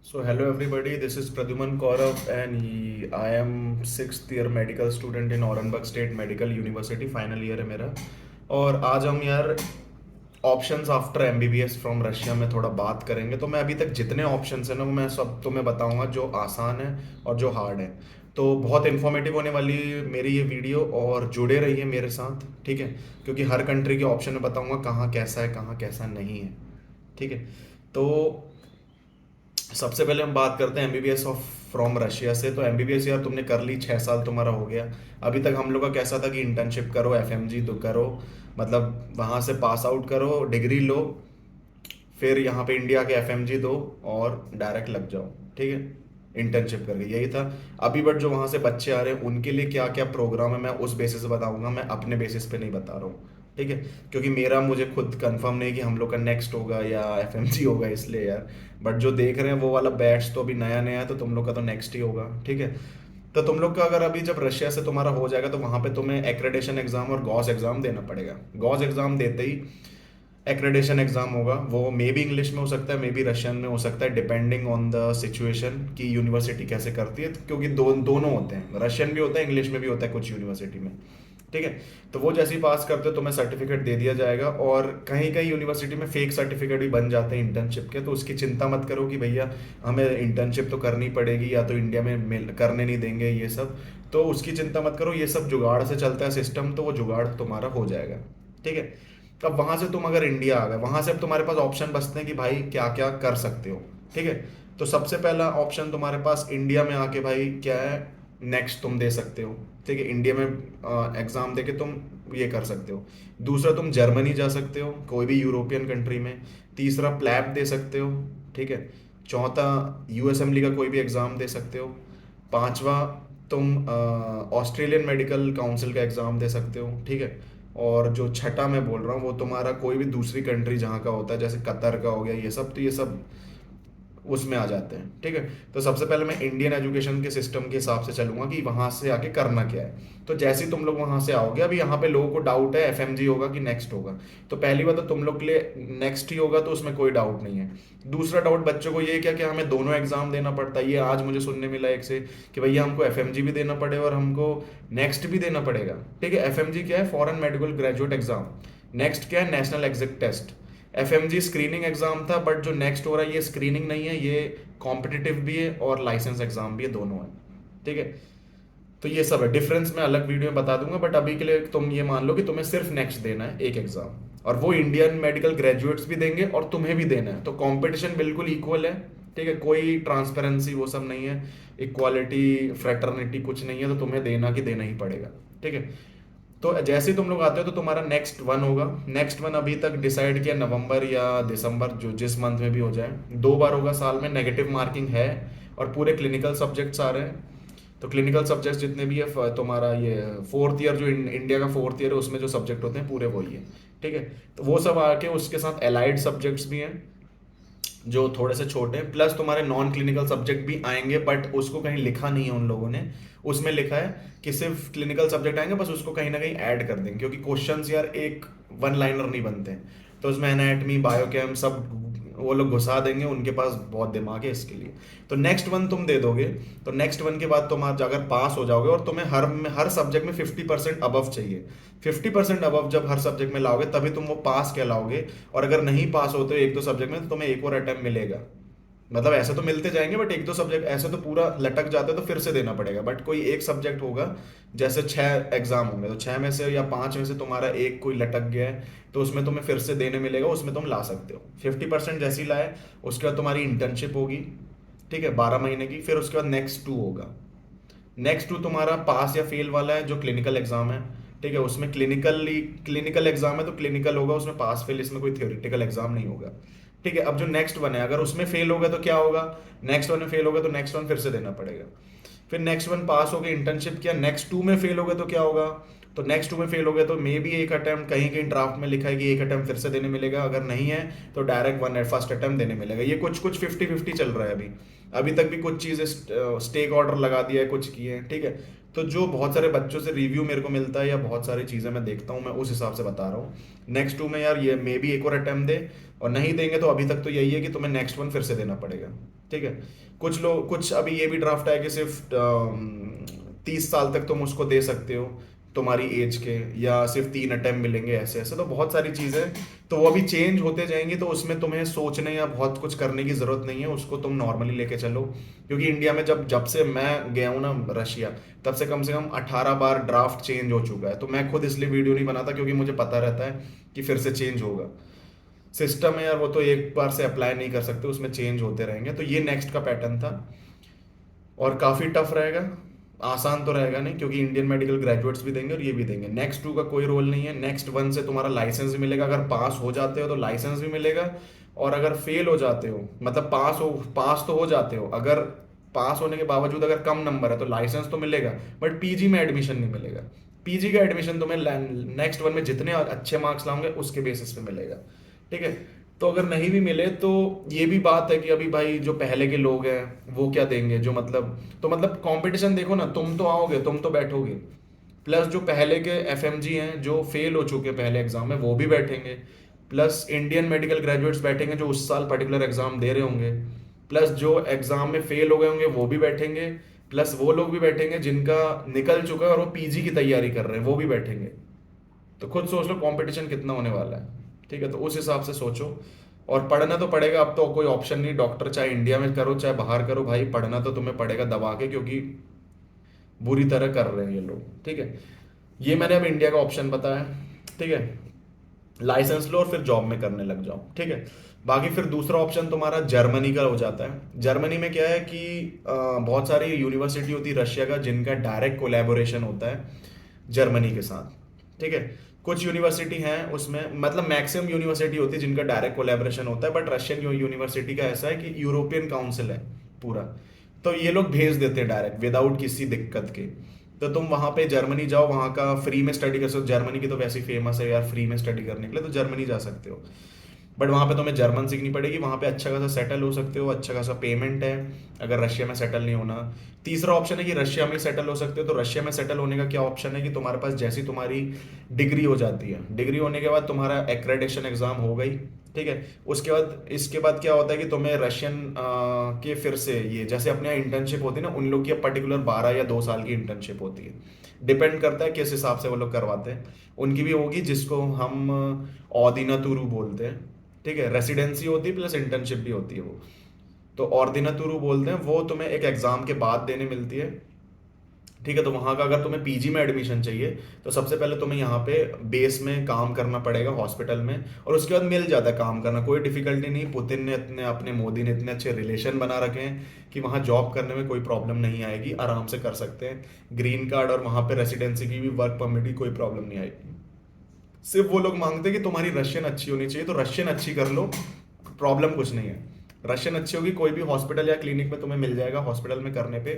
So hello everybody, this is Pradyuman Kaurav and I am sixth year medical student in Orenburg State Medical University, final year है मेरा। और आज हम यार options after MBBS from Russia में थोड़ा बात करेंगे। तो मैं अभी तक जितने ऑप्शंस हैं ना वो मैं सब तुम्हें बताऊंगा, जो आसान है और जो हार्ड है। तो बहुत इन्फॉर्मेटिव होने वाली मेरी ये वीडियो, और जुड़े रहिए मेरे साथ, ठीक है? क्योंकि हर कंट्री के ऑप्शन में बताऊंगा कहाँ कैसा है कहाँ कैसा नहीं है, ठीक है? तो सबसे पहले हम बात करते हैं एमबीबीएस ऑफ फ्रॉम रशिया से। तो एमबीबीएस यार तुमने कर ली, 6 साल तुम्हारा हो गया। अभी तक हम लोग का कैसा था कि इंटर्नशिप करो, एफएमजी तो करो, मतलब वहाँ से पास आउट करो, डिग्री लो, फिर यहाँ पे इंडिया के एफएमजी दो और डायरेक्ट लग जाओ, ठीक है, इंटर्नशिप करके, यही था। अभी बट जो वहाँ से बच्चे आ रहे हैं उनके लिए क्या क्या प्रोग्राम है मैं उस बेसिस पे बताऊंगा, मैं अपने बेसिस पे नहीं बता रहा हूँ, ठीक है? क्योंकि मेरा मुझे खुद कंफर्म नहीं कि हम लोग का नेक्स्ट होगा या एफएमजी होगा, इसलिए यार। बट जो देख रहे हैं वो वाला बैच तो अभी नया नया है, तो तुम लोग का तो नेक्स्ट ही होगा, ठीक है? तो तुम लोग का अगर अभी जब रशिया से तुम्हारा हो जाएगा तो वहाँ पे तुम्हें एक्रेडिटेशन एग्जाम और गॉस एग्जाम देना पड़ेगा। गॉस एग्जाम देते ही एक्रेडिटेशन एग्जाम होगा, वो मे बी इंग्लिश में हो सकता है, मे बी रशियन में हो सकता है, डिपेंडिंग ऑन द सिचुएशन कि यूनिवर्सिटी कैसे करती है। क्योंकि दोनों होते हैं, रशियन भी होता है, इंग्लिश में भी होता है कुछ यूनिवर्सिटी में, ठीक है? तो वो जैसे ही पास करते हो तुम्हें सर्टिफिकेट दे दिया जाएगा। और कहीं कहीं यूनिवर्सिटी में फेक सर्टिफिकेट भी बन जाते हैं इंटर्नशिप के, तो उसकी चिंता मत करो कि भैया हमें इंटर्नशिप तो करनी पड़ेगी या तो इंडिया में करने नहीं देंगे ये सब। तो उसकी चिंता मत करो, ये सब जुगाड़ से चलता है सिस्टम, तो वो जुगाड़ तुम्हारा हो जाएगा, ठीक है? अब वहां से तुम अगर इंडिया आ गए, वहां से अब तुम्हारे पास ऑप्शन बचते हैं कि भाई क्या क्या कर सकते हो, ठीक है? तो सबसे पहला ऑप्शन तुम्हारे पास इंडिया में आके भाई क्या है, नेक्स्ट तुम दे सकते हो, ठीक है? इंडिया में एग्जाम देके तुम ये कर सकते हो। दूसरा, तुम जर्मनी जा सकते हो, कोई भी यूरोपियन कंट्री में। तीसरा, प्लैब दे सकते हो, ठीक है? चौथा, यू असेंबली का कोई भी एग्ज़ाम दे सकते हो। पांचवा, तुम ऑस्ट्रेलियन मेडिकल काउंसिल का एग्ज़ाम दे सकते हो, ठीक है? और जो छठा मैं बोल रहा हूँ वो तुम्हारा कोई भी दूसरी कंट्री जहाँ का होता है, जैसे कतर का हो गया, ये सब, तो ये सब उसमें आ जाते हैं, ठीक है? तो सबसे पहले मैं इंडियन एजुकेशन के सिस्टम के हिसाब से चलूंगा कि वहां से आके करना क्या है। तो जैसे ही तुम लोग वहां से आओगे, अभी यहाँ पे लोगों को डाउट है एफएमजी होगा कि नेक्स्ट होगा। तो पहली बात तो तुम लोग के लिए नेक्स्ट ही होगा, तो उसमें कोई डाउट नहीं है। दूसरा डाउट बच्चों को ये क्या कि हमें दोनों एग्जाम देना पड़ता है, ये आज मुझे सुनने मिला एक से कि भैया हमको एफएमजी भी देना पड़ेगा और हमको नेक्स्ट भी देना पड़ेगा, ठीक है? एफएमजी क्या है? Foreign medical graduate exam. Next क्या है? National exit test. FMG screening exam था, बट जो नेक्स्ट हो रहा है ये स्क्रीनिंग नहीं है, ये कॉम्पिटिटिव भी है और लाइसेंस एग्जाम भी है, दोनों है, ठीक है? तो ये सब है, डिफरेंस मैं अलग वीडियो में बता दूंगा, बट अभी के लिए तुम ये मान लो कि तुम्हें सिर्फ नेक्स्ट देना है एक एग्जाम, और वो इंडियन मेडिकल ग्रेजुएट्स भी देंगे और तुम्हें भी देना है। तो कंपटीशन बिल्कुल इक्वल है, ठीक है? कोई ट्रांसपेरेंसी वो सब नहीं है, इक्वालिटी फ्रेटर्निटी कुछ नहीं है, तो तुम्हें देना कि देना ही पड़ेगा, ठीक है? तो जैसे ही तुम लोग आते हो तो तुम्हारा नेक्स्ट वन होगा। नेक्स्ट वन अभी तक डिसाइड किया, नवंबर या दिसंबर, जो जिस मंथ में भी हो जाए, 2 बार होगा साल में, नेगेटिव मार्किंग है, और पूरे क्लिनिकल सब्जेक्ट्स आ रहे हैं। तो क्लिनिकल सब्जेक्ट्स जितने भी है, तुम्हारा ये फोर्थ ईयर, जो इंडिया का फोर्थ ईयर है उसमें जो सब्जेक्ट होते हैं पूरे वही है, ठीक है? तो वो सब आके उसके साथ एलाइड सब्जेक्ट्स भी हैं जो थोड़े से छोटे हैं, प्लस तुम्हारे नॉन क्लिनिकल सब्जेक्ट भी आएंगे, बट उसको कहीं लिखा नहीं है उन लोगों ने। उसमें लिखा है कि सिर्फ क्लिनिकल सब्जेक्ट आएंगे, बस उसको कहीं ना कहीं ऐड कर देंगे, क्योंकि क्वेश्चंस यार एक वन लाइनर नहीं बनते हैं। तो उसमें एनाटमी, बायोकेम सब वो लोग घुसा देंगे, उनके पास बहुत दिमाग है इसके लिए। तो नेक्स्ट वन तुम दे दोगे, तो नेक्स्ट वन के बाद तुम आज अगर पास हो जाओगे, और तुम्हें हर हर सब्जेक्ट में 50% अबव चाहिए, 50% अबव जब हर सब्जेक्ट में लाओगे तभी तुम वो पास कहलाओगे। और अगर नहीं पास होते हो एक दो सब्जेक्ट में, तो तुम्हें एक और अटेम्प्ट मिलेगा। मतलब ऐसे तो मिलते जाएंगे, बट एक दो सब्जेक्ट ऐसे तो पूरा लटक जाते हैं तो फिर से देना पड़ेगा। बट कोई एक सब्जेक्ट होगा, जैसे 6 एग्जाम होंगे, तो 6 में से या 5 में से तुम्हारा एक कोई लटक गया है, तो उसमें तुम्हें फिर से देने मिलेगा, उसमें तुम ला सकते हो। 50% जैसी लाए, उसके बाद तुम्हारी इंटर्नशिप होगी, ठीक है, 12 महीने की। फिर उसके बाद नेक्स्ट टू होगा। नेक्स्ट टू तुम्हारा पास या फेल वाला है, जो क्लिनिकल एग्जाम है, ठीक है? उसमें क्लिनिकल एग्जाम है तो क्लिनिकल होगा, उसमें पास फेल, इसमें कोई थ्योरेटिकल एग्जाम नहीं होगा, ठीक है? अब जो नेक्स्ट वन है, अगर उसमें फेल होगा तो क्या होगा? नेक्स्ट वन में फेल होगा तो नेक्स्ट वन फिर से देना पड़ेगा। फिर नेक्स्ट वन पास हो गए, इंटर्नशिप किया, नेक्स्ट टू में फेल हो गए तो क्या होगा? तो नेक्स्ट टू में फेल हो गए तो मे बी एक अटेम्प्ट, कहीं कहीं ड्राफ्ट में लिखा है कि एक अटेम्प्ट फिर से देने मिलेगा, अगर नहीं है तो डायरेक्ट वन फर्स्ट अटेम्प्ट देने मिलेगा। ये कुछ कुछ 50-50 चल रहा है अभी। अभी तक भी कुछ चीज़ें स्टेक ऑर्डर लगा दिया है, कुछ किए हैं, ठीक है? तो जो बहुत सारे बच्चों से रिव्यू मेरे को मिलता है या बहुत सारी चीज़ें मैं देखता हूँ, मैं उस हिसाब से बता रहा हूँ। नेक्स्ट टू में यार ये मे बी एक और अटेम्प्ट दे, और नहीं देंगे तो अभी तक तो यही है कि तुम्हें नेक्स्ट वन फिर से देना पड़ेगा। ठीक है। कुछ लोग, कुछ अभी ये भी ड्राफ्ट है कि सिर्फ 30 साल तक तुम उसको दे सकते हो तुम्हारी एज के, या सिर्फ 3 अटेम्प्ट मिलेंगे, ऐसे ऐसे तो बहुत सारी चीज़ें। तो वो अभी चेंज होते जाएंगी, तो उसमें तुम्हें सोचने या बहुत कुछ करने की ज़रूरत नहीं है, उसको तुम नॉर्मली लेके चलो। क्योंकि इंडिया में जब जब से मैं गया हूँ ना रशिया, तब से कम 18 बार ड्राफ्ट चेंज हो चुका है। तो मैं खुद इसलिए वीडियो नहीं बनाता, क्योंकि मुझे पता रहता है कि फिर से चेंज होगा। सिस्टम है यार, वो तो एक बार से अप्लाई नहीं कर सकते, उसमें चेंज होते रहेंगे। तो ये नेक्स्ट का पैटर्न था, और काफ़ी टफ रहेगा। आसान तो रहेगा नहीं, क्योंकि इंडियन मेडिकल ग्रेजुएट्स भी देंगे और ये भी देंगे। नेक्स्ट 2 का कोई रोल नहीं है। नेक्स्ट 1 से तुम्हारा लाइसेंस भी मिलेगा, अगर पास हो जाते हो तो लाइसेंस भी मिलेगा। और अगर फेल हो जाते हो, मतलब पास तो हो जाते हो, अगर पास होने के बावजूद अगर कम नंबर है तो लाइसेंस तो मिलेगा, बट पीजी में एडमिशन नहीं मिलेगा। पीजी का एडमिशन तुम्हें नेक्स्ट 1 में जितने अच्छे मार्क्स लाओगे उसके बेसिस पे मिलेगा। ठीक है। तो अगर नहीं भी मिले तो ये भी बात है कि अभी भाई जो पहले के लोग हैं वो क्या देंगे, जो मतलब, तो मतलब कंपटीशन देखो ना, तुम तो आओगे, तुम तो बैठोगे, प्लस जो पहले के एफएमजी हैं जो फेल हो चुके हैं पहले एग्जाम में वो भी बैठेंगे, प्लस इंडियन मेडिकल ग्रेजुएट्स बैठेंगे जो उस साल पर्टिकुलर एग्जाम दे रहे होंगे, प्लस जो एग्जाम में फेल हो गए होंगे वो भी बैठेंगे, प्लस वो लोग भी बैठेंगे जिनका निकल चुका है और वो पीजी की तैयारी कर रहे हैं, वो भी बैठेंगे। तो खुद सोच लो कंपटीशन कितना होने वाला है। ठीक है, तो उस हिसाब से सोचो। और पढ़ना तो पड़ेगा, अब तो कोई ऑप्शन नहीं। डॉक्टर चाहे इंडिया में करो चाहे बाहर करो, भाई पढ़ना तो तुम्हें पड़ेगा दबा के, क्योंकि बुरी तरह कर रहे हैं ये लोग। ठीक है, ये मैंने अब इंडिया का ऑप्शन बताया। ठीक है, लाइसेंस लो और फिर जॉब में करने लग जाओ। ठीक है, बाकी फिर दूसरा ऑप्शन तुम्हारा जर्मनी का हो जाता है। जर्मनी में क्या है कि बहुत सारी यूनिवर्सिटी होती है रशिया का जिनका डायरेक्ट कोलैबोरेशन होता है जर्मनी के साथ। ठीक है, कुछ यूनिवर्सिटी हैं उसमें, मतलब मैक्सिमम यूनिवर्सिटी होती है जिनका डायरेक्ट कोलैबोरेशन होता है, बट रशियन यूनिवर्सिटी का ऐसा है कि यूरोपियन काउंसिल है पूरा, तो ये लोग भेज देते हैं डायरेक्ट विदाउट किसी दिक्कत के। तो तुम वहां पे जर्मनी जाओ, वहां का फ्री में स्टडी कर सकते हो। जर्मनी की तो वैसे ही फेमस है यार फ्री में स्टडी करने के लिए, तो जर्मनी जा सकते हो। बट वहाँ पे तुम्हें जर्मन सीखनी पड़ेगी, वहाँ पे अच्छा खासा सेटल हो सकते हो, अच्छा खासा पेमेंट है अगर रशिया में सेटल नहीं होना। तीसरा ऑप्शन है कि रशिया में ही सेटल हो सकते हो। तो रशिया में सेटल होने का क्या ऑप्शन है कि तुम्हारे पास जैसी तुम्हारी डिग्री हो जाती है, डिग्री होने के बाद तुम्हारा एक्रेडिटेशन एग्जाम हो गई। ठीक है, उसके बाद इसके बाद क्या होता है कि तुम्हें रशियन के फिर से, ये जैसे अपने यहाँ इंटर्नशिप होती है ना, उन लोग की पर्टिकुलर 12 या 2 साल की इंटर्नशिप होती है। डिपेंड करता है किस हिसाब से वो लोग करवाते हैं। उनकी भी होगी, जिसको हम ऑदिना तुरु बोलते हैं। ठीक है, रेसिडेंसी होती है प्लस इंटर्नशिप भी होती है वो। तो ऑर्डिनातुरु बोलते हैं, वो तुम्हें एक एग्जाम के बाद देने मिलती है। ठीक है, तो वहाँ का अगर तुम्हें पीजी में एडमिशन चाहिए तो सबसे पहले तुम्हें यहाँ पे बेस में काम करना पड़ेगा हॉस्पिटल में, और उसके बाद मिल जाता है काम करना, कोई डिफिकल्टी नहीं। पुतिन ने इतने, अपने मोदी ने इतने अच्छे रिलेशन बना रखे हैं कि वहाँ जॉब करने में कोई प्रॉब्लम नहीं आएगी, आराम से कर सकते हैं। ग्रीन कार्ड और वहाँ पे रेसिडेंसी की भी, वर्क परमिट की कोई प्रॉब्लम नहीं आएगी। सिर्फ वो लोग मांगते हैं कि तुम्हारी रशियन अच्छी होनी चाहिए, तो रशियन अच्छी कर लो, प्रॉब्लम कुछ नहीं है। रशियन अच्छी होगी, कोई भी हॉस्पिटल या क्लिनिक में तुम्हें मिल जाएगा। हॉस्पिटल में करने पे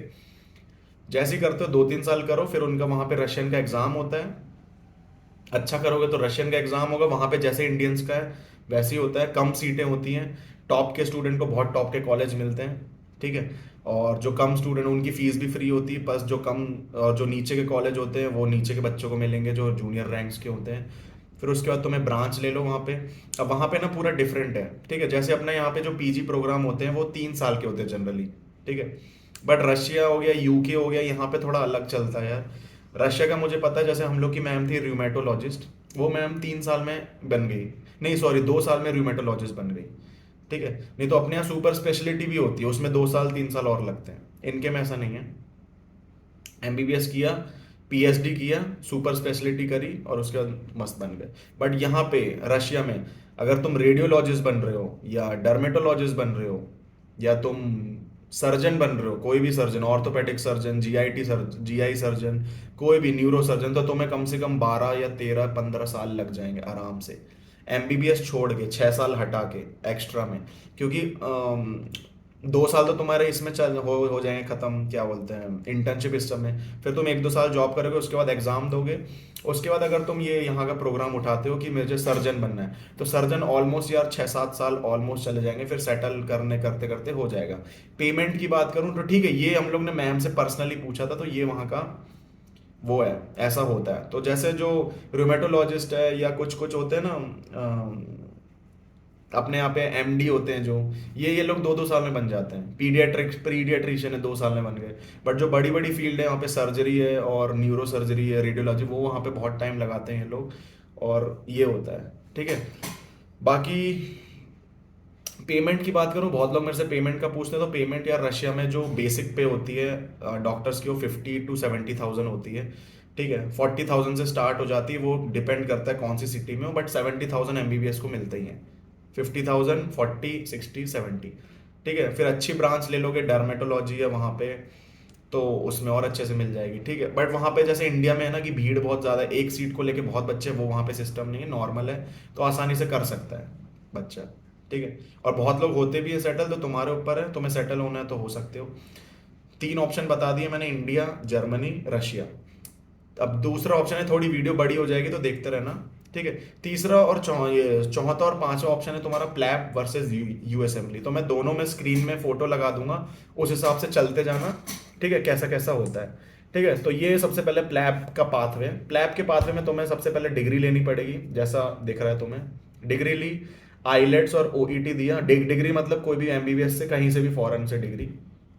जैसे ही करते हो 2-3 साल करो, फिर उनका वहाँ पे रशियन का एग्ज़ाम होता है। अच्छा करोगे तो रशियन का एग्ज़ाम होगा, वहाँ पे जैसे इंडियंस का है वैसे ही होता है। कम सीटें होती हैं, टॉप के स्टूडेंट को बहुत टॉप के कॉलेज मिलते हैं। ठीक है, और जो कम स्टूडेंट उनकी फ़ीस भी फ्री होती है, बस जो कम और जो नीचे के कॉलेज होते हैं वो नीचे के बच्चों को मिलेंगे जो जूनियर रैंक्स के होते हैं। फिर उसके बाद तुम्हें ब्रांच ले लो वहाँ पे। अब वहाँ पे ना पूरा डिफरेंट है। ठीक है, जैसे अपने यहाँ पे जो पीजी प्रोग्राम होते हैं वो 3 साल के होते हैं जनरली। ठीक है, बट रशिया हो गया, यूके हो गया, यहाँ पे थोड़ा अलग चलता है यार। रशिया का मुझे पता है, जैसे हम लोग की मैम थी रूमेटोलॉजिस्ट, वो मैम 3 साल में बन गई, नहीं सॉरी 2 साल में रूमेटोलॉजिस्ट बन गई। ठीक है, नहीं तो अपने यहाँ सुपर स्पेशलिटी भी होती है, उसमें 2 साल 3 साल और लगते हैं। इनके में ऐसा नहीं है। एमबीबीएस किया, पीएचडी किया, सुपर स्पेशलिटी करी और उसके बाद मस्त बन गए। बट यहाँ पे रशिया में अगर तुम रेडियोलॉजिस्ट बन रहे हो या डर्मेटोलॉजिस्ट बन रहे हो या तुम सर्जन बन रहे हो, कोई भी surgeon, orthopaedic surgeon, GIT surgeon, GI surgeon, कोई भी न्यूरो सर्जन, तो तुम्हें कम से कम 12 या 13 15 साल लग जाएंगे आराम से। एमबीबीएस छोड़ के 6 साल हटा के एक्स्ट्रा में, क्योंकि 2 साल तो तुम्हारे इसमें चल हो जाएंगे खत्म, क्या बोलते हैं, इंटर्नशिप इस सब में। फिर तुम 1-2 साल जॉब करोगे, उसके बाद एग्जाम दोगे। उसके बाद अगर तुम ये यहाँ का प्रोग्राम उठाते हो कि मुझे सर्जन बनना है, तो सर्जन ऑलमोस्ट यार 6-7 साल ऑलमोस्ट चले जाएंगे, फिर सेटल करने करते करते हो जाएगा। पेमेंट की बात करूँ तो ठीक है, ये हम लोग ने मैम से पर्सनली पूछा था, तो ये वहाँ का वो है, ऐसा होता है। तो जैसे जो रूमेटोलॉजिस्ट है या कुछ कुछ होते हैं ना, अपने यहाँ पे एमडी होते हैं जो, ये लोग 2-2 साल में बन जाते हैं। पीडियाट्रिशियन है 2 साल में बन गए। बट जो बड़ी बड़ी फील्ड है वहाँ पे सर्जरी है और न्यूरो सर्जरी है, रेडियोलॉजी, वो वहाँ पे बहुत टाइम लगाते हैं ये लोग। और ये होता है, ठीक है। बाकी पेमेंट की बात करूँ, बहुत लोग मेरे से पेमेंट का पूछते हैं, तो पेमेंट यार रशिया में जो बेसिक पे होती है डॉक्टर्स की, वो 50 to 70,000 होती है, ठीक है। 40,000 से स्टार्ट हो जाती है, वो डिपेंड करता है कौन सी सिटी में हो, बट 70,000 एमबीबीएस को मिलते ही हैं। 50,000, 40, 60, 70, ठीक है। फिर अच्छी ब्रांच ले लोगे, डर्मेटोलॉजी है वहाँ पे, तो उसमें और अच्छे से मिल जाएगी, ठीक है। बट वहाँ पे जैसे इंडिया में है ना कि भीड़ बहुत ज़्यादा है, एक सीट को लेके बहुत बच्चे, वो वहाँ पे सिस्टम नहीं है, नॉर्मल है, तो आसानी से कर सकता है बच्चा, ठीक है। और बहुत लोग होते भी है सेटल, तो तुम्हारे ऊपर है, तुम्हें सेटल होना है तो हो सकते हो। 3 ऑप्शन बता दिए मैंने, इंडिया, जर्मनी, रशिया। अब दूसरा ऑप्शन है, थोड़ी वीडियो बड़ी हो जाएगी तो देखते रहना, ठीक है। तीसरा और ये चौथा और पांचवा ऑप्शन है तुम्हारा प्लैब वर्सेस यूएसएमली। तो मैं दोनों में स्क्रीन में फोटो लगा दूंगा, उस हिसाब से चलते जाना, ठीक है, कैसा कैसा होता है, ठीक है। तो ये सबसे पहले प्लैब का पाथवे। प्लैब के पाथवे में तुम्हें सबसे पहले डिग्री लेनी पड़ेगी, जैसा दिख रहा है तुम्हें। डिग्री ली, आईलेट्स और ओईटी दिया। डिग्री मतलब कोई भी एमबीबीएस से, कहीं से भी फॉरेन से डिग्री,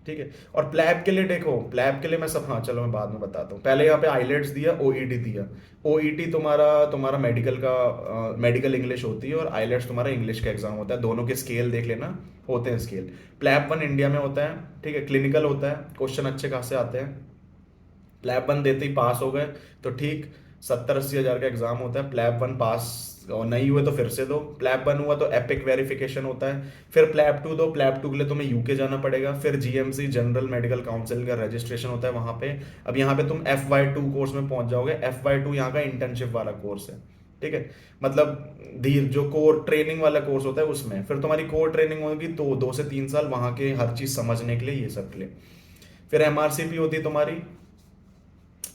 ठीक है। और प्लैब के लिए देखो, प्लैब के लिए मैं सब, हाँ चलो मैं बाद में बताता हूँ, पहले यहाँ पे आईलेट्स दिया, ओईटी दिया। ओईटी तुम्हारा तुम्हारा मेडिकल का मेडिकल इंग्लिश होती है, और आईलेट्स तुम्हारा इंग्लिश का एग्जाम होता है। दोनों के स्केल देख लेना, होते हैं स्केल। प्लैब 1 इंडिया में होता है, ठीक है, क्लिनिकल होता है, क्वेश्चन अच्छे खासे आते हैं। प्लैब 1 देते ही पास हो गए तो ठीक, 70-80 हज़ार का एग्जाम होता है। प्लैब 1 पास और नहीं हुए तो फिर से दो। प्लैब 1 हुआ तो एपिक वेरिफिकेशन होता है। फिर प्लैब 2 दो, प्लैब 2 के लिए तुम्हें यूके जाना पड़ेगा। फिर जीएमसी, जनरल मेडिकल काउंसिल का रजिस्ट्रेशन होता है वहाँ पे। अब यहाँ पे तुम FY2 कोर्स में पहुंच जाओगे। FY2 यहाँ का इंटर्नशिप वाला कोर्स है, ठीक है। मतलब धीर जो कोर ट्रेनिंग वाला कोर्स होता है उसमें, फिर तुम्हारी कोर ट्रेनिंग होगी तो 2 से 3 साल वहाँ के हर चीज़ समझने के लिए, ये सब के लिए। फिर एमआरसीपी होती है तुम्हारी।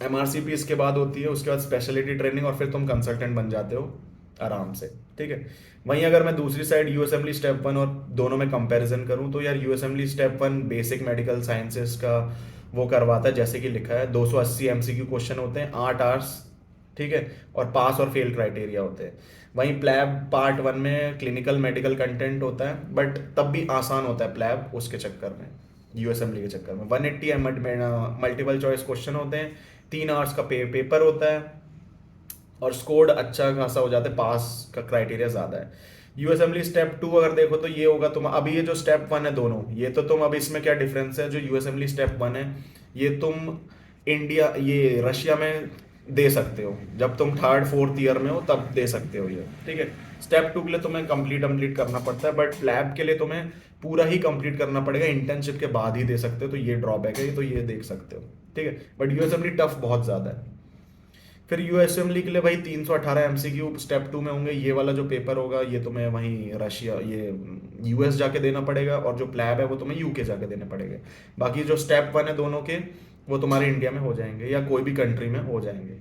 एमआरसीपी इसके बाद होती है, उसके बाद स्पेशलिटी ट्रेनिंग, और फिर तुम कंसल्टेंट बन जाते हो आराम से, ठीक है। वहीं अगर मैं दूसरी साइड यूएसएमली स्टेप 1 और दोनों में कंपैरिजन करूं, तो यार यूएसएमली स्टेप 1 बेसिक मेडिकल साइंसेस का वो करवाता है, जैसे कि लिखा है 280 एमसीक्यू क्वेश्चन होते हैं, 8 आवर्स, ठीक है। और पास और फेल क्राइटेरिया होते हैं। वहीं प्लैब पार्ट 1 में क्लिनिकल मेडिकल कंटेंट होता है, बट तब भी आसान होता है प्लैब उसके चक्कर में, यूएसएमली के चक्कर में। 180 मल्टीपल चॉइस क्वेश्चन होते हैं, 3 आवर्स का पेपर होता है, और स्कोर्ड अच्छा खासा हो जाता है, पास का क्राइटेरिया ज़्यादा है। यूएसएमली स्टेप 2 अगर देखो तो ये होगा तुम, अभी ये जो स्टेप 1 है दोनों, ये तो तुम, अब इसमें क्या डिफरेंस है, जो यूएसएमली स्टेप 1 है ये तुम इंडिया, ये रशिया में दे सकते हो, जब तुम 3rd-4th ईयर में हो तब दे सकते हो ये, ठीक है। स्टेप 2 के लिए तुम्हें कंप्लीट करना पड़ता है, बट लैब के लिए तुम्हें पूरा ही कंप्लीट करना पड़ेगा, इंटर्नशिप के बाद ही दे सकते हो, तो ये ड्रॉबैक है, तो ये देख सकते हो, ठीक है। बट यूएसएमली टफ बहुत ज़्यादा है। फिर यूएसएमली के लिए भाई 318 एमसीक्यू स्टेप 2 में होंगे। ये वाला जो पेपर होगा ये तुम्हें वहीं रशिया, ये यूएस जाके देना पड़ेगा, और जो प्लैब है वो तुम्हें यूके जाके देने पड़ेंगे। बाकी जो स्टेप 1 है दोनों के, वो तुम्हारे इंडिया में हो जाएंगे या कोई भी कंट्री में हो जाएंगे।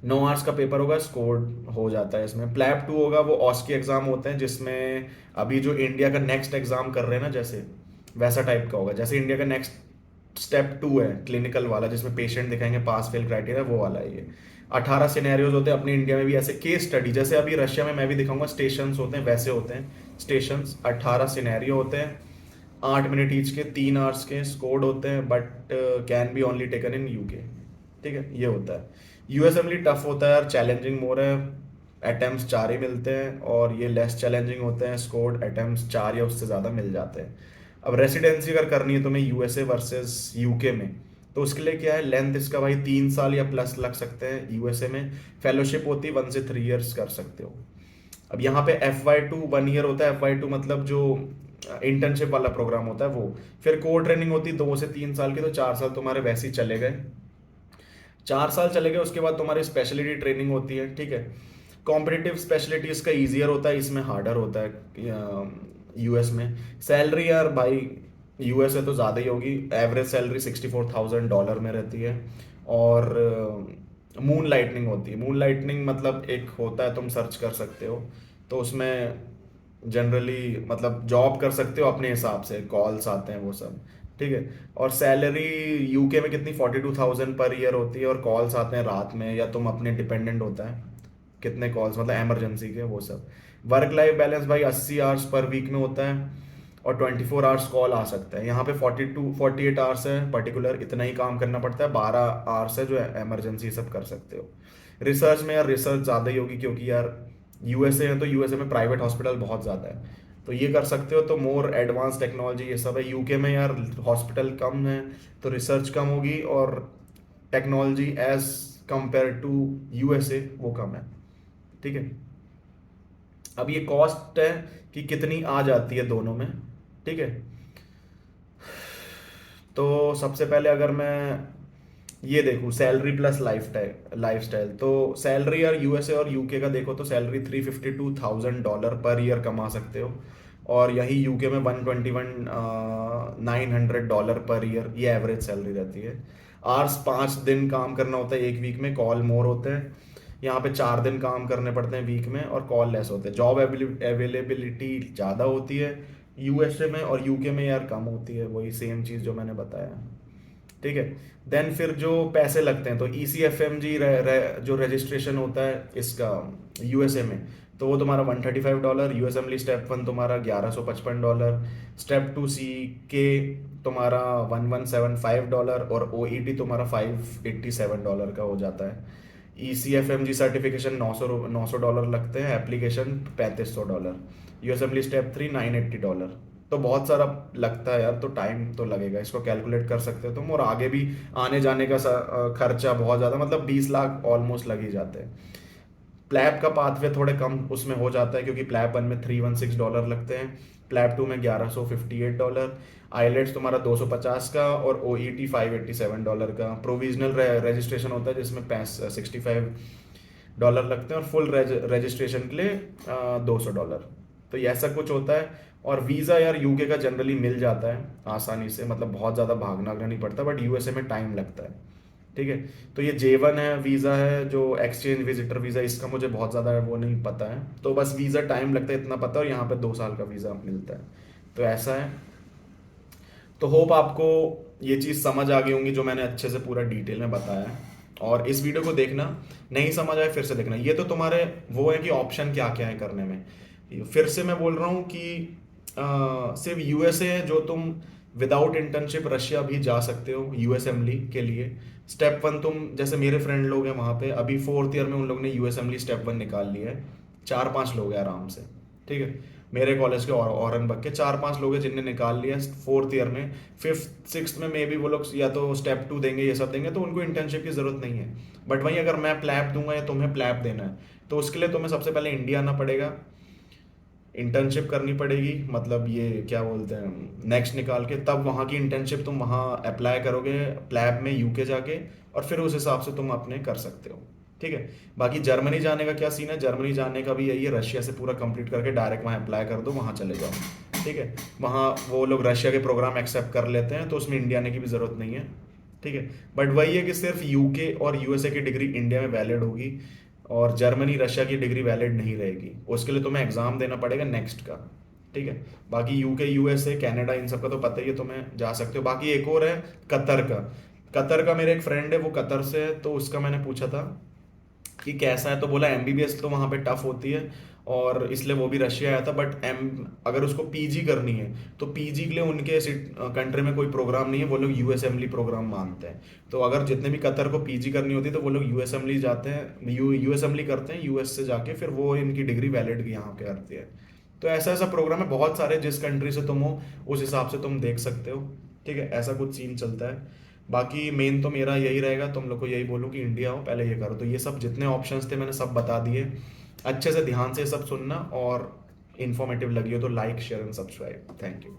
9 आवर्स का पेपर होगा, स्कोर हो जाता है इसमें। प्लैब 2 होगा, वो ऑस्की एग्जाम होते हैं, जिसमें अभी जो इंडिया का नेक्स्ट एग्जाम कर रहे हैं ना, जैसे वैसा टाइप का होगा। जैसे इंडिया का नेक्स्ट स्टेप 2 है क्लिनिकल वाला, जिसमें पेशेंट दिखाएंगे, पास फेल क्राइटेरिया, वो वाला है ये। 18 सिनेरियोज होते हैं अपने इंडिया में भी ऐसे, केस स्टडी, जैसे अभी रशिया में मैं भी दिखाऊंगा, स्टेशन होते हैं वैसे होते हैं स्टेशन। 18 सिनेरियो होते हैं, 8 मिनट ईच के, 3 आवर्स के, स्कोर्ड होते हैं, but can be only taken in UK, ठीक है, ये होता है। यूएसएमली टफ होता है यार, चैलेंजिंग मोर है, अटेम्प्ट 4 ही मिलते हैं, और ये लेस चैलेंजिंग होते हैं, स्कोर्ड अटेम्प्ट 4 या उससे ज़्यादा मिल जाते हैं। अब रेसिडेंसी अगर करनी है तुम्हें यूएसए वर्सेस यूके में, तो उसके लिए क्या है, लेंथ इसका भाई 3 साल या प्लस लग सकते हैं यूएसए में। फेलोशिप होती है 1 से 3 ईयर्स कर सकते हो। अब यहाँ पे FY2 1 ईयर होता है, FY2 मतलब जो इंटर्नशिप वाला प्रोग्राम होता है वो। फिर कोर ट्रेनिंग होती है 2 से 3 साल की, तो 4 साल तुम्हारे वैसे ही चले गए। 4 साल चले गए, उसके बाद तुम्हारी स्पेशलिटी ट्रेनिंग होती है, ठीक है। कॉम्पिटिटिव स्पेशलिटी इसका ईजियर होता है, इसमें हार्डर होता है यूएस में। सैलरी यार भाई यूएस है तो ज़्यादा ही होगी, एवरेज सैलरी $64,000 में रहती है। और मून लाइटनिंग होती है। मून लाइटनिंग मतलब एक होता है, तुम सर्च कर सकते हो, तो उसमें जनरली मतलब जॉब कर सकते हो अपने हिसाब से, कॉल्स आते हैं वो सब, ठीक है। और सैलरी यूके में कितनी 42,000 पर ईयर होती है, और कॉल्स आते हैं रात में, या तुम अपने डिपेंडेंट होता है कितने कॉल्स, मतलब इमरजेंसी के वो सब। वर्क लाइफ बैलेंस भाई 80 आवर्स पर वीक में होता है और 24 आवर्स कॉल आ सकता है। यहाँ पे 48 आवर्स है पर्टिकुलर, इतना ही काम करना पड़ता है। 12 आवर्स है जो इमरजेंसी सब कर सकते हो। रिसर्च में यार रिसर्च ज़्यादा ही होगी, क्योंकि यार यूएसए है तो यूएसए में प्राइवेट हॉस्पिटल बहुत ज़्यादा है, तो ये कर सकते हो। तो मोर एडवांस टेक्नोलॉजी ये सब है। यूके में यार हॉस्पिटल कम है तो रिसर्च कम होगी, और technology as compared to USA वो कम है। ठीक है, अब ये कॉस्ट है कि कितनी आ जाती है दोनों में। ठीक है, तो सबसे पहले अगर मैं ये देखूँ सैलरी प्लस लाइफस्टाइल, तो सैलरी यार यूएसए और यूके का देखो तो सैलरी $352,000 पर ईयर कमा सकते हो, और यही यूके में $121,900 पर ईयर ये एवरेज सैलरी रहती है। आवर्स 5 दिन काम करना होता है एक वीक में, कॉल मोर होते हैं। यहाँ पे 4 दिन काम करने पड़ते हैं वीक में और कॉल लेस होते हैं। जॉब अवेलेबिलिटी ज़्यादा होती है यूएसए में, और यूके में यार कम होती है, वही सेम चीज़ जो मैंने बताया। ठीक है, देन फिर जो पैसे लगते हैं तो ई सी एफ एम जी जो रजिस्ट्रेशन होता है इसका यूएसए में, तो वो तुम्हारा $135। यूएस एमली स्टेप 1 तुम्हारा $1155। स्टेप 2 सी के तुम्हारा $1175, और ओ ई टी तुम्हारा $587 का हो जाता है। E C F M G certification $900 लगते हैं, एप्लीकेशन $3500। You assembly step 3 $980। तो बहुत सारा लगता है यार, तो टाइम तो लगेगा, इसको कैलकुलेट कर सकते हो तुम। और आगे भी आने जाने का खर्चा बहुत ज़्यादा, मतलब 20 लाख ऑलमोस्ट लग ही जाते हैं। प्लैब का पाथवे थोड़े कम उसमें हो जाता है, क्योंकि प्लैब 1 में $316 लगते हैं, प्लैब 2 में $1158। आईलेट्स तुम्हारा 250 का, और ओ ई टी $587 का। प्रोविजनल रजिस्ट्रेशन होता है जिसमें $65 लगते हैं, और फुल रजिस्ट्रेशन के लिए $200। तो ये ऐसा कुछ होता है। और वीज़ा यार यूके का जनरली मिल जाता है आसानी से, मतलब बहुत ज़्यादा भागना नहीं पड़ता, बट यूएसए में टाइम लगता है। ठीक है, तो ये J1 है वीज़ा है जो एक्सचेंज विजिटर वीज़ा, इसका मुझे बहुत ज़्यादा वो नहीं पता है, तो बस वीज़ा टाइम लगता है इतना पता है, और यहाँ पे 2 साल का वीज़ा मिलता है। तो ऐसा है। तो होप आपको ये चीज़ समझ आ गई होंगी जो मैंने अच्छे से पूरा डिटेल में बताया है। और इस वीडियो को देखना, नहीं समझ आए फिर से देखना। ये तो तुम्हारे वो है कि ऑप्शन क्या क्या है करने में। फिर से मैं बोल रहा हूँ कि सिर्फ यूएसए है जो तुम विदाउट इंटर्नशिप रशिया भी जा सकते हो यूएस एमली के लिए। स्टेप 1 तुम, जैसे मेरे फ्रेंड लोग हैं वहाँ पे, अभी 4th ईयर में उन लोग ने यूएस एमली स्टेप 1 निकाल लिया है। 4-5 लोग हैं आराम से। ठीक है, मेरे कॉलेज के और औरनबग के 4-5 लोग हैं जिनने निकाल लिया 4th ईयर में। 5th-6th में मे बी वो लोग या तो स्टेप 2 देंगे, ये सब देंगे, तो उनको इंटर्नशिप की ज़रूरत नहीं है। बट वहीं अगर मैं प्लैप दूंगा या तुम्हें प्लैप देना है, तो उसके लिए तुम्हें सबसे पहले इंडिया आना पड़ेगा, इंटर्नशिप करनी पड़ेगी, मतलब ये क्या बोलते हैं नेक्स्ट निकाल के, तब वहाँ की इंटर्नशिप तुम वहाँ अप्लाई करोगे प्लैब में यूके जाके, और फिर उस हिसाब से तुम अपने कर सकते हो। ठीक है, बाकी जर्मनी जाने का क्या सीन है, जर्मनी जाने का भी यही है, रशिया से पूरा कंप्लीट करके डायरेक्ट वहाँ अप्लाई कर दो, वहाँ चले जाओ। ठीक है, वहाँ वो लोग रशिया के प्रोग्राम एक्सेप्ट कर लेते हैं, तो उसमें इंडिया आने की भी ज़रूरत नहीं है। ठीक है, बट वही है कि सिर्फ यूके और यूएसए की डिग्री इंडिया में वैलिड होगी, और जर्मनी रशिया की डिग्री वैलिड नहीं रहेगी। उसके लिए तुम्हें एग्जाम देना पड़ेगा नेक्स्ट का। ठीक है, बाकी यूके यूएसए कनाडा इन सब का तो पता ही है, तुम्हें जा सकते हो। बाकी एक और है कतर का। कतर का मेरे एक फ्रेंड है, वो कतर से है, तो उसका मैंने पूछा था कि कैसा है, तो बोला एमबीबीएस तो वहाँ पे टफ होती है, और इसलिए वो भी रशिया आया था। बट अगर उसको पीजी करनी है तो पीजी के लिए उनके कंट्री में कोई प्रोग्राम नहीं है, वो लोग यूएस एमली प्रोग्राम मानते हैं। तो अगर जितने भी कतर को पीजी करनी होती है तो वो लोग यूएस एमली जाते हैं, यूएस एमली करते हैं यूएस से जाके, फिर वो इनकी डिग्री वैलिड यहाँ के करती है। तो ऐसा ऐसा प्रोग्राम है बहुत सारे, जिस कंट्री से तुम हो उस हिसाब से तुम देख सकते हो। ठीक है, ऐसा कुछ सीन चलता है। बाकी मेन तो मेरा यही रहेगा, तुम लोग को यही बोलूँ कि इंडिया हो पहले ये करो। तो ये सब जितने ऑप्शंस थे मैंने सब बता दिए, अच्छे से ध्यान से सब सुनना, और इन्फॉर्मेटिव लगी हो तो like share and subscribe. Thank you.